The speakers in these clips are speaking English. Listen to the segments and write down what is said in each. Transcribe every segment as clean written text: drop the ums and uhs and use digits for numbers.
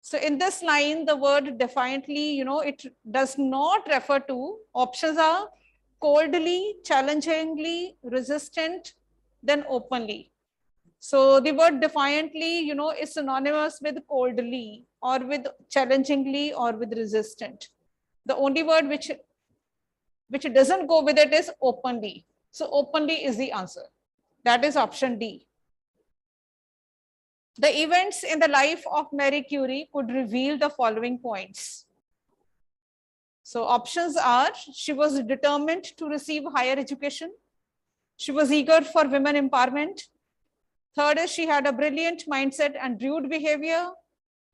So in this line, the word defiantly, it does not refer to. Options are coldly, challengingly, resistant, then openly. So the word defiantly, is synonymous with coldly or with challengingly or with resistant. The only word which doesn't go with it is openly. So openly is the answer. That is option D. The events in the life of Marie Curie could reveal the following points. So options are, she was determined to receive higher education. She was eager for women empowerment. Third is, she had a brilliant mindset and rude behavior.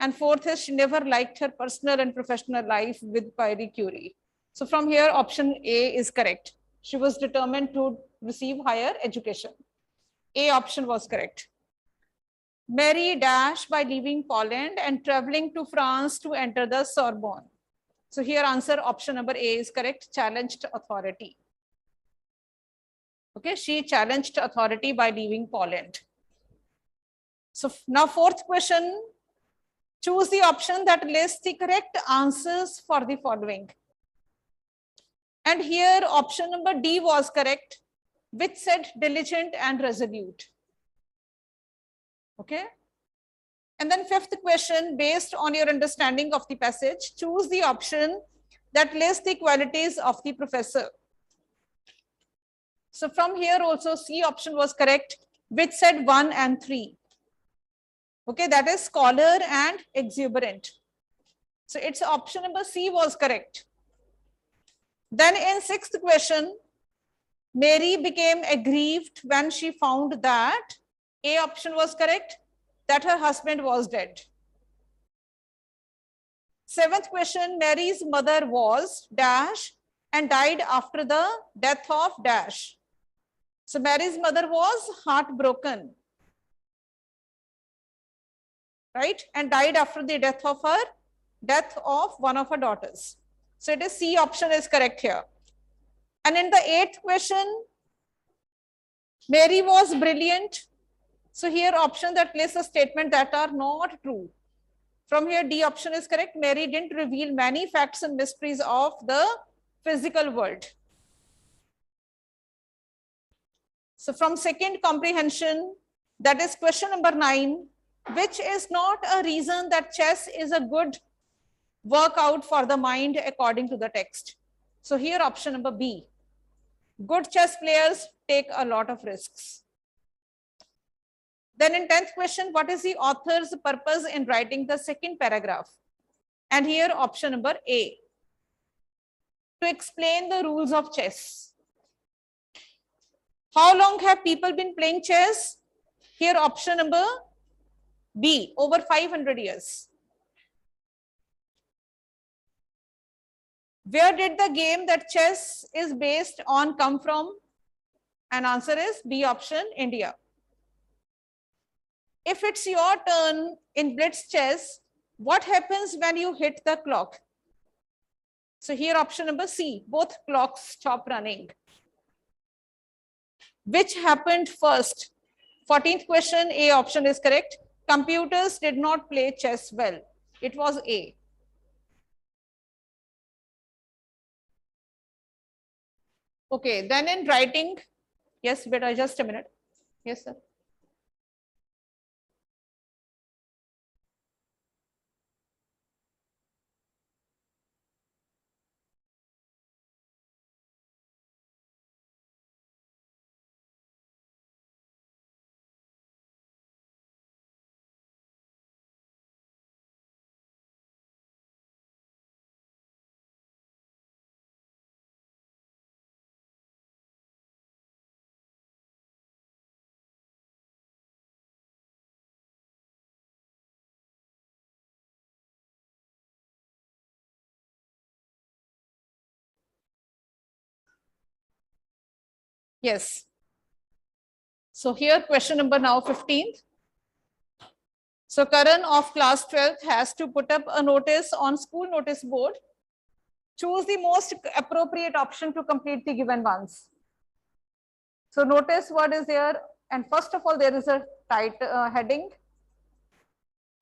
And fourth is, she never liked her personal and professional life with Marie Curie. So from here, option A is correct. She was determined to receive higher education. A option was correct. Marie dash by leaving Poland and traveling to France to enter the Sorbonne. So here answer option number A is correct, challenged authority. Okay, she challenged authority by leaving Poland. So now fourth question, choose the option that lists the correct answers for the following. And here option number D was correct, which said diligent and resolute. Okay. And then fifth question, based on your understanding of the passage, choose the option that lists the qualities of the professor. So from here also C option was correct, which said 1 and 3. Okay, that is scholar and exuberant. So it's option number C was correct. Then in sixth question, Mary became aggrieved when she found that A option was correct, that her husband was dead. Seventh question, Mary's mother was dash and died after the death of dash. So Mary's mother was heartbroken, right? And died after the death of one of her daughters. So it is C option is correct here. And in the eighth question, Mary was brilliant. So here option that lists a statement that are not true. From here, D option is correct. Mary didn't reveal many facts and mysteries of the physical world. So from second comprehension, that is question number 9, which is not a reason that chess is a good workout for the mind according to the text. So here option number B, good chess players take a lot of risks. Then in 10th question, what is the author's purpose in writing the second paragraph? And here option number A, to explain the rules of chess. How long have people been playing chess? Here option number B, over 500 years. Where did the game that chess is based on come from? And answer is B option, India. If it's your turn in blitz chess, what happens when you hit the clock? So here option number C, both clocks stop running. Which happened first? 14th question, A option is correct. Computers did not play chess well. It was A. Okay, then in writing, yes, beta, just a minute. Yes, sir. Yes. So here question number now 15th. So Karan of class 12th has to put up a notice on school notice board. Choose the most appropriate option to complete the given ones. So notice what is there, and first of all there is a title heading.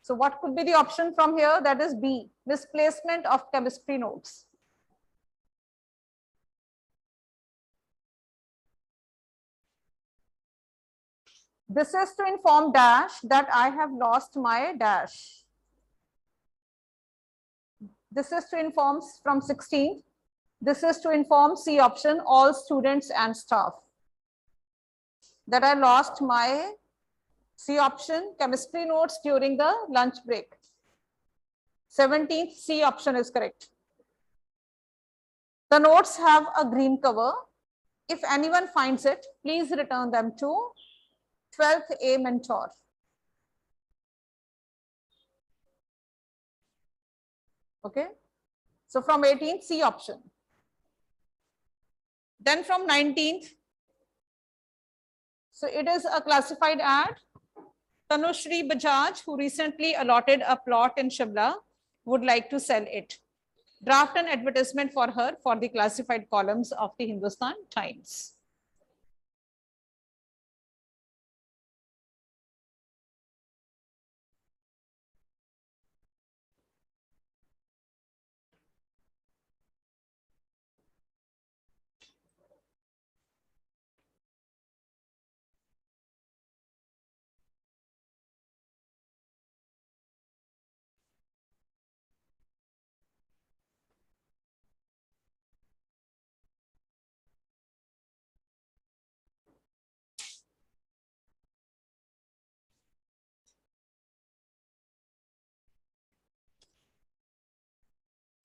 So what could be the option from here? That is B, misplacement of chemistry notes. This is to inform dash that I have lost my dash. This is to inform from 16th. This is to inform C option, all students and staff, that I lost my C option chemistry notes during the lunch break. 17th C option is correct. The notes have a green cover. If anyone finds it, please return them to 12th A mentor. Okay. So from 18th C option. Then from 19th, so it is a classified ad. Tanushri Bajaj, who recently allotted a plot in Shimla, would like to sell it. Draft an advertisement for her for the classified columns of the Hindustan Times.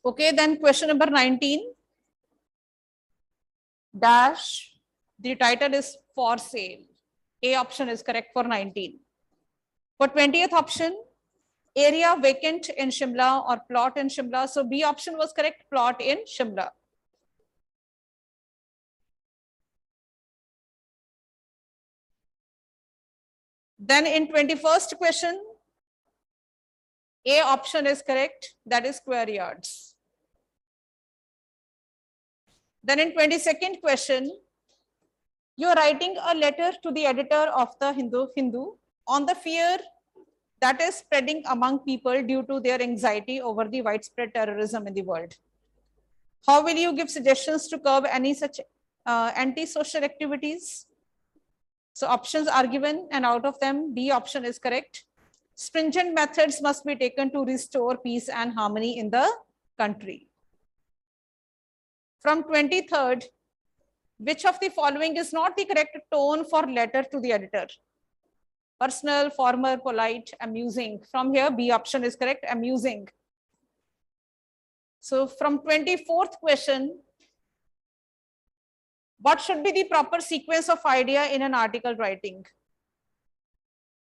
Okay, then question number 19. Dash, the title is for sale. A option is correct for 19. For 20th option, area vacant in Shimla or plot in Shimla. So B option was correct, plot in Shimla. Then in 21st question, A option is correct, that is square yards. Then in 22nd question, you're writing a letter to the editor of the Hindu on the fear that is spreading among people due to their anxiety over the widespread terrorism in the world. How will you give suggestions to curb any such anti-social activities? So options are given, and out of them, B option is correct. Stringent methods must be taken to restore peace and harmony in the country. From 23rd, which of the following is not the correct tone for letter to the editor? Personal, formal, polite, amusing. From here, B option is correct, amusing. So from 24th question, what should be the proper sequence of idea in an article writing?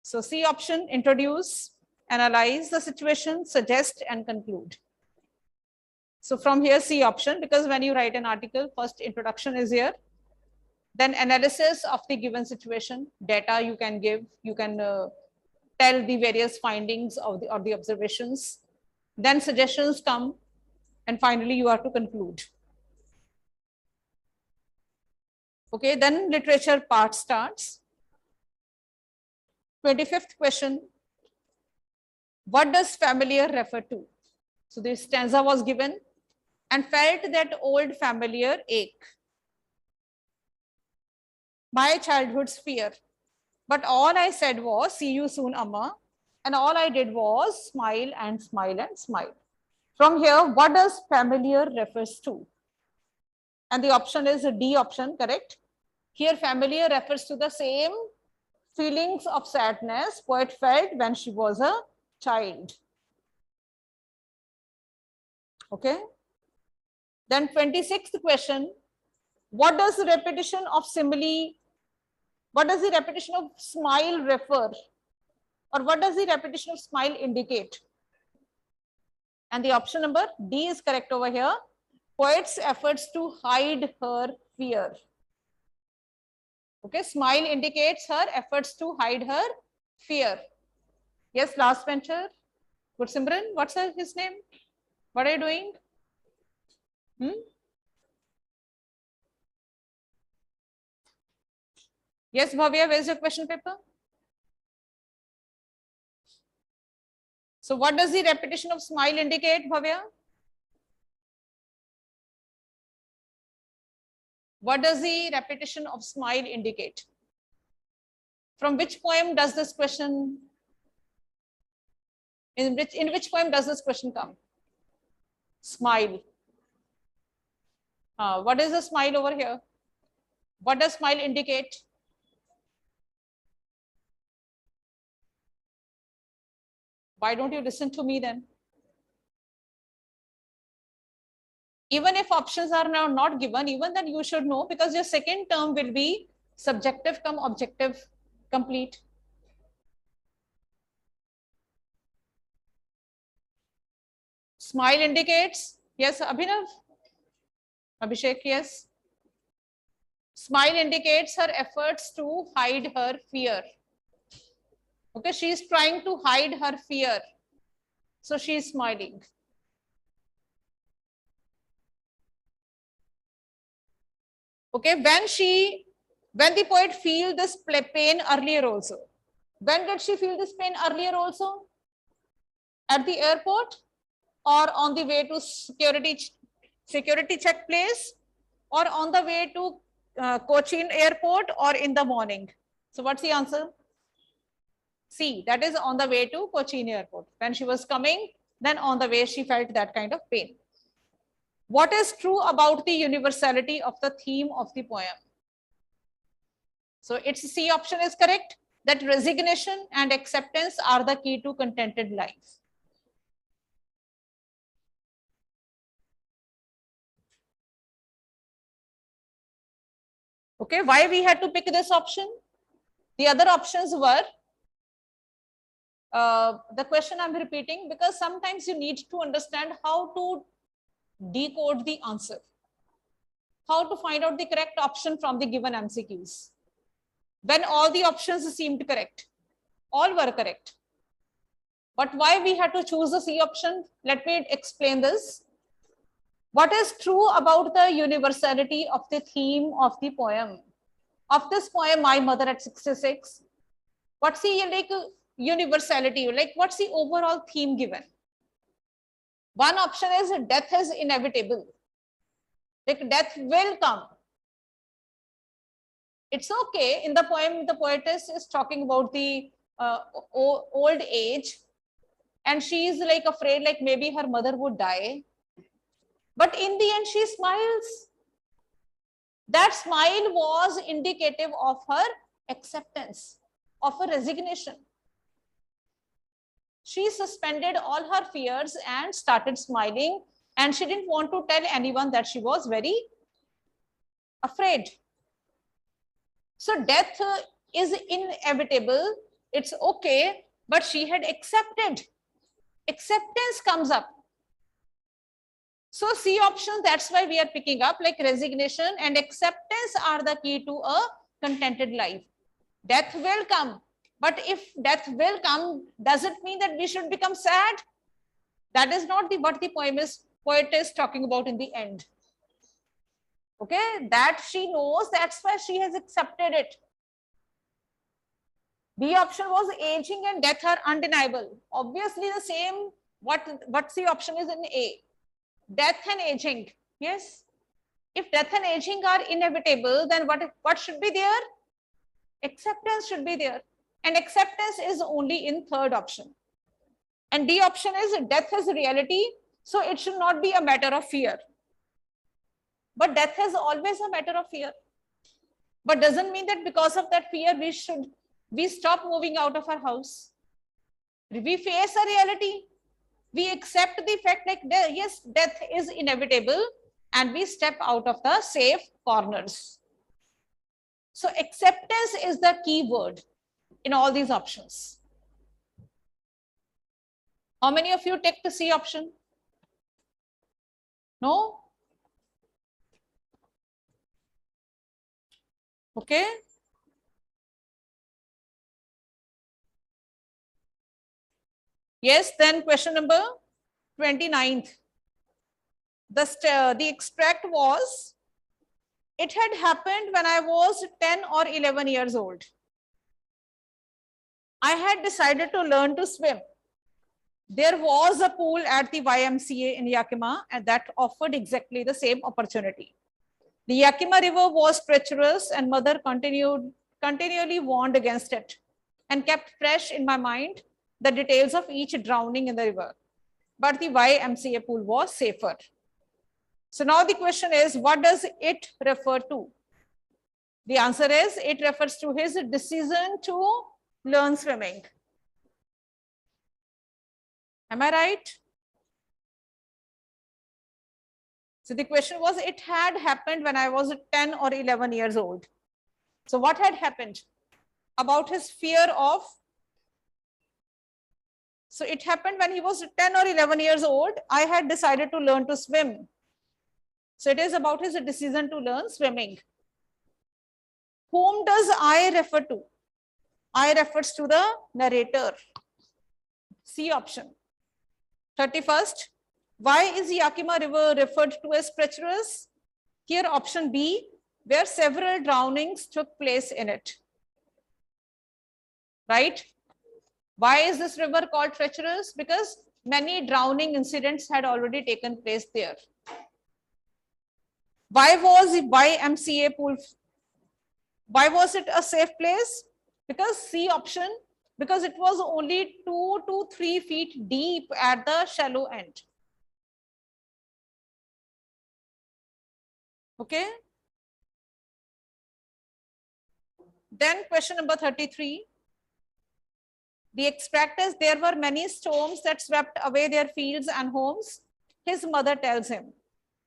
So C option, introduce, analyze the situation, suggest, and conclude. So from here, C option, because when you write an article, first introduction is here, then analysis of the given situation, data you can give, you can tell the various findings of the observations, then suggestions come, and finally you have to conclude. Okay, then literature part starts. 25th question, what does familiar refer to? So this stanza was given, and felt that old familiar ache, my childhood's fear. But all I said was, see you soon, Amma. And all I did was smile and smile and smile. From here, what does familiar refers to? And the option is a D option, correct? Here, familiar refers to the same feelings of sadness poet felt when she was a child. Okay. Then 26th question, what does the repetition of simile, what does the repetition of smile refer? Or what does the repetition of smile indicate? And the option number D is correct over here. Poet's efforts to hide her fear. Okay, smile indicates her efforts to hide her fear. Yes, last venture. Good Simran, what's his name? What are you doing? Yes, Bhavya, where's your question paper? So what does the repetition of smile indicate, Bhavya? What does the repetition of smile indicate? From which poem does this question, in which poem does this question come? Smile. What is the smile over here? What does smile indicate? Why don't you listen to me then? Even if options are now not given, even then you should know, because your second term will be subjective come objective complete. Smile indicates, yes, Abhinav? Abhishek, yes. Smile indicates her efforts to hide her fear. Okay, she is trying to hide her fear. So she is smiling. Okay, when the poet feel this pain earlier also. When did she feel this pain earlier also? At the airport or on the way to security check place or on the way to Cochin airport or in the morning? So what's the answer? C, that is on the way to Cochin airport. When she was coming, then on the way she felt that kind of pain. What is true about the universality of the theme of the poem? So its C option is correct, that resignation and acceptance are the key to contented life. Okay, why we had to pick this option? The other options were, the question I'm repeating because sometimes you need to understand how to decode the answer, how to find out the correct option from the given MCQs. When all the options seemed correct, all were correct. But why we had to choose the C option? Let me explain this. What is true about the universality of the theme of the poem? Of this poem, My Mother at 66, what's the like universality? Like what's the overall theme given? One option is death is inevitable. Like death will come. It's okay. In the poem, the poetess is talking about the old age, and she is like afraid, like maybe her mother would die. But in the end, she smiles. That smile was indicative of her acceptance, of her resignation. She suspended all her fears and started smiling, and she didn't want to tell anyone that she was very afraid. So death is inevitable. It's okay, but she had accepted. Acceptance comes up. So C option, that's why we are picking up, like resignation and acceptance are the key to a contented life. Death will come, but if death will come, does it mean that we should become sad? That is not what the poet is talking about in the end. Okay, that she knows, that's why she has accepted it. B option was aging and death are undeniable. Obviously the same, what C option is in A. Death and aging, yes. If death and aging are inevitable, then what should be there? Acceptance should be there. And acceptance is only in third option. And D option is death is reality, so it should not be a matter of fear. But death is always a matter of fear. But doesn't mean that because of that fear, we stop moving out of our house. We face a reality. We accept the fact like, yes, death is inevitable, and we step out of the safe corners. So acceptance is the key word in all these options. How many of you take the C option? No? Okay. Yes, then question number 29th. The extract was, it had happened when I was 10 or 11 years old. I had decided to learn to swim. There was a pool at the YMCA in Yakima and that offered exactly the same opportunity. The Yakima River was treacherous and mother continually warned against it and kept fresh in my mind the details of each drowning in the river. But the YMCA pool was safer. So now the question is, what does it refer to? The answer is, it refers to his decision to learn swimming. Am I right? So the question was, it had happened when I was 10 or 11 years old. So what had happened? About his fear of, so it happened when he was 10 or 11 years old, I had decided to learn to swim. So it is about his decision to learn swimming. Whom does I refer to? I refers to the narrator. C option. 31st, why is Yakima River referred to as treacherous? Here option B, where several drownings took place in it. Right? Why is this river called treacherous? Because many drowning incidents had already taken place there. Why was the YMCA pool? Why was it a safe place? Because C option, because it was only 2 to 3 feet deep at the shallow end. Okay. Then question number 33. The extract is, there were many storms that swept away their fields and homes. His mother tells him,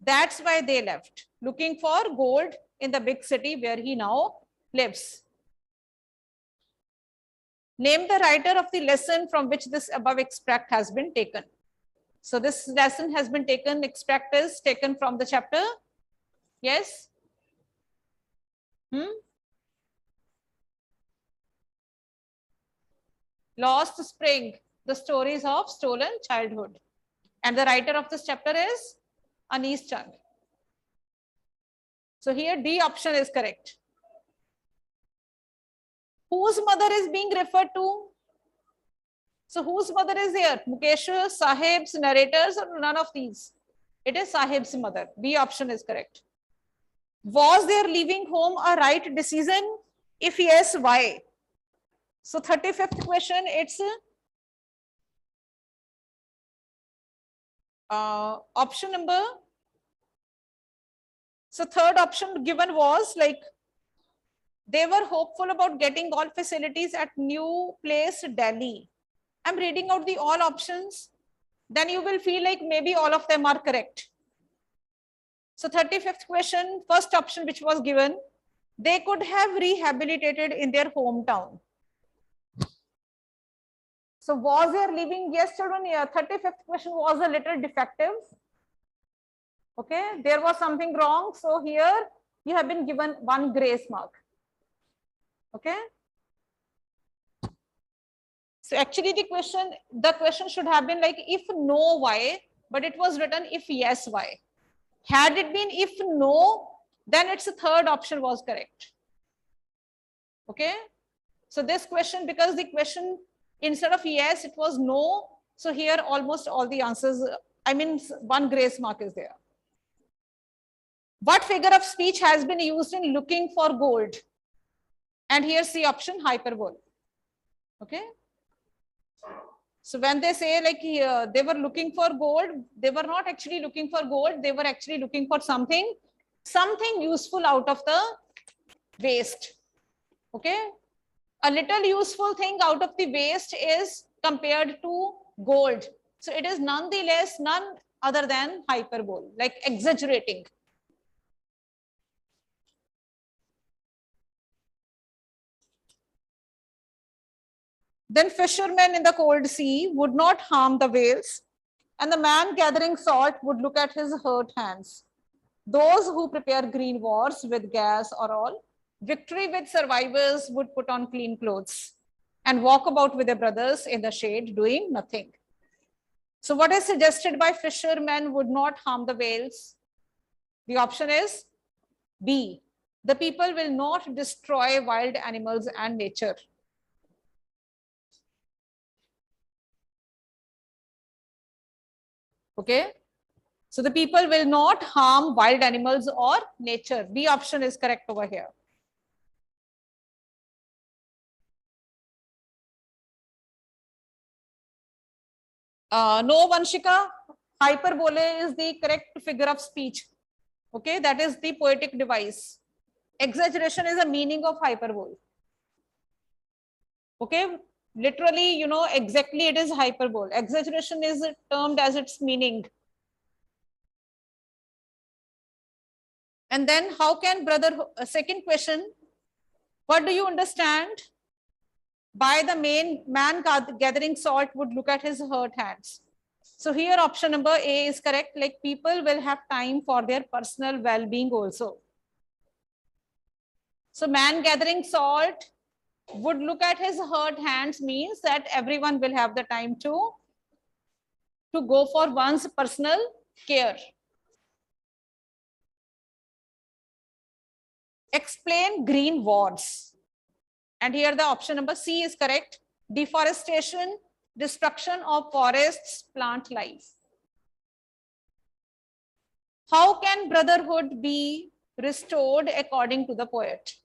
that's why they left, looking for gold in the big city where he now lives. Name the writer of the lesson from which this above extract has been taken. So this lesson has been taken, extract is taken from the chapter. Yes? Lost Spring, the stories of stolen childhood. And the writer of this chapter is Anis Chand. So here D option is correct. Whose mother is being referred to? So whose mother is here? Mukesh, Sahib's, narrators, or none of these? It is Sahib's mother. B option is correct. Was their leaving home a right decision? If yes, why? So 35th question, it's option number. So third option given was like, they were hopeful about getting all facilities at new place, Delhi. I'm reading out the all options. Then you will feel like maybe all of them are correct. So 35th question, first option which was given, they could have rehabilitated in their hometown. So was there living? Yes, children. Yeah, 35th question was a little defective. Okay, there was something wrong. So here you have been given 1 grace mark. Okay. So actually the question should have been like, if no, why? But it was written if yes, why? Had it been if no, then its third option was correct. Okay. So this question, because the question instead of yes, it was no. So here almost all the answers, I mean, 1 grace mark is there. What figure of speech has been used in looking for gold? And here's the option, hyperbole. Okay. So when they say like they were looking for gold, they were not actually looking for gold. They were actually looking for something useful out of the waste. Okay. A little useful thing out of the waste is compared to gold. So it is nonetheless none other than hyperbole, like exaggerating. Then fishermen in the cold sea would not harm the whales, and the man gathering salt would look at his hurt hands. Those who prepare green wars with gas or oil, victory with survivors would put on clean clothes and walk about with their brothers in the shade doing nothing. So what is suggested by fishermen would not harm the whales? The option is B. The people will not destroy wild animals and nature. Okay. So the people will not harm wild animals or nature. B option is correct over here. No, Vanshika, hyperbole is the correct figure of speech. Okay, that is the poetic device. Exaggeration is a meaning of hyperbole. Okay, literally, you know, exactly it is hyperbole. Exaggeration is termed as its meaning. And then how can brother, second question, what do you understand by the man gathering salt would look at his hurt hands? So here option number A is correct. Like people will have time for their personal well-being also. So man gathering salt would look at his hurt hands means that everyone will have the time to go for one's personal care. Explain green wards. And here the option number C is correct. Deforestation, destruction of forests, plant life. How can brotherhood be restored according to the poet?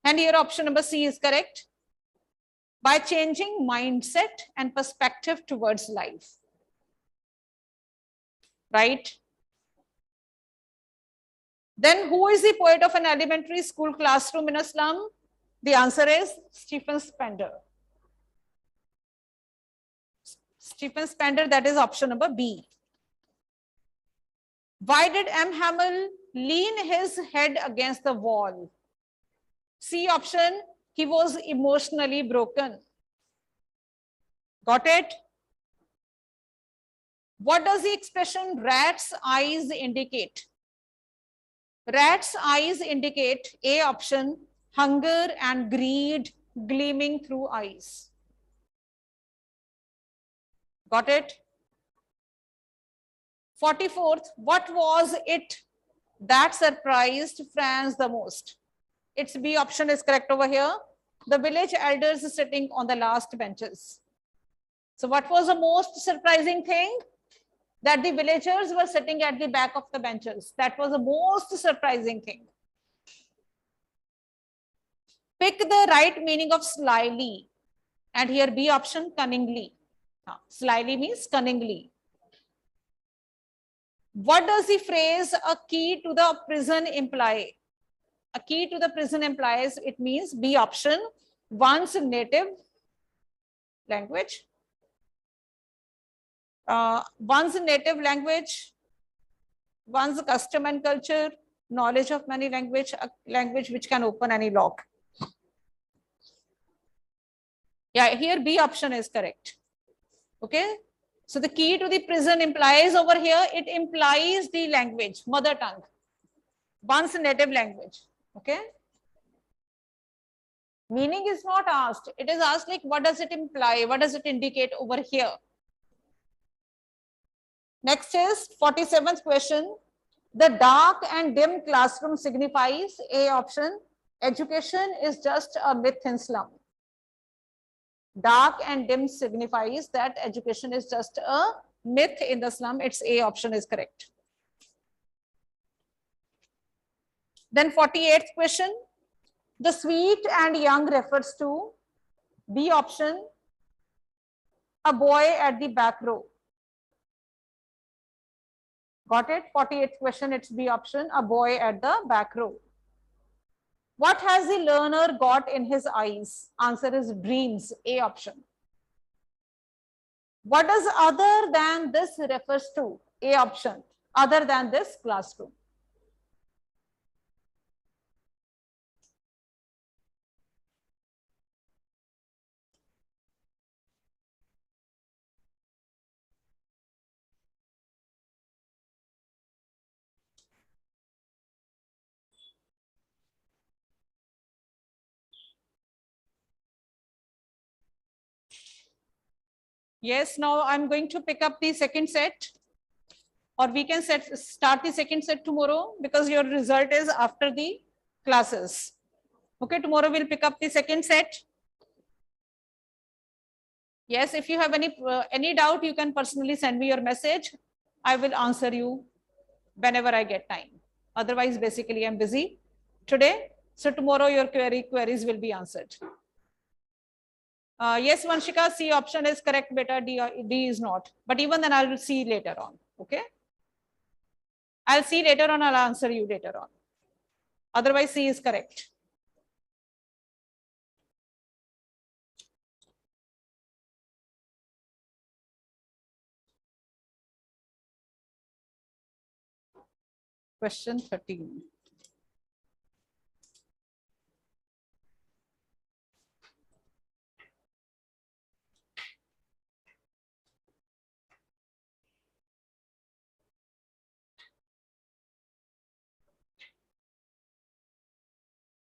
And here option number C is correct. By changing mindset and perspective towards life. Right? Then who is the poet of an elementary school classroom in a slum? The answer is Stephen Spender. Stephen Spender, that is option number B. Why did M. Hamel lean his head against the wall? C option, he was emotionally broken. Got it? What does the expression rat's eyes indicate? Rat's eyes indicate A option, hunger and greed gleaming through eyes. Got it? 44th, what was it that surprised France the most? Its B option is correct over here. The village elders sitting on the last benches. So what was the most surprising thing? That the villagers were sitting at the back of the benches. That was the most surprising thing. Pick the right meaning of slyly. And here B option, cunningly. Slyly means cunningly. What does the phrase a key to the prison imply? A key to the prison implies, it means B option, one's native language. One's native language, one's custom and culture, knowledge of many language, a language which can open any lock. Yeah, here B option is correct. Okay. So the key to the prison implies over here, it implies the language, mother tongue, one's native language. Okay. Meaning is not asked. It is asked like, what does it imply? What does it indicate over here? Next is 47th question. The dark and dim classroom signifies A option, education is just a myth in slum. Dark and dim signifies that education is just a myth in the slum. Its A option is correct. Then 48th question. The sweet and young refers to B option, a boy at the back row. Got it? 48th question, it's B option, a boy at the back row. What has the learner got in his eyes? Answer is dreams, A option. What does other than this refers to? A option, other than this classroom. Yes, now I'm going to pick up the second set, or we can start the second set tomorrow because your result is after the classes. Okay, tomorrow we'll pick up the second set. Yes, if you have any doubt, you can personally send me your message. I will answer you whenever I get time. Otherwise, basically, I'm busy today. So tomorrow your queries will be answered. Yes, Vanshika, C option is correct, beta. D is not. But even then, I will see later on. Okay. I'll see later on. I'll answer you later on. Otherwise, C is correct. Question 13.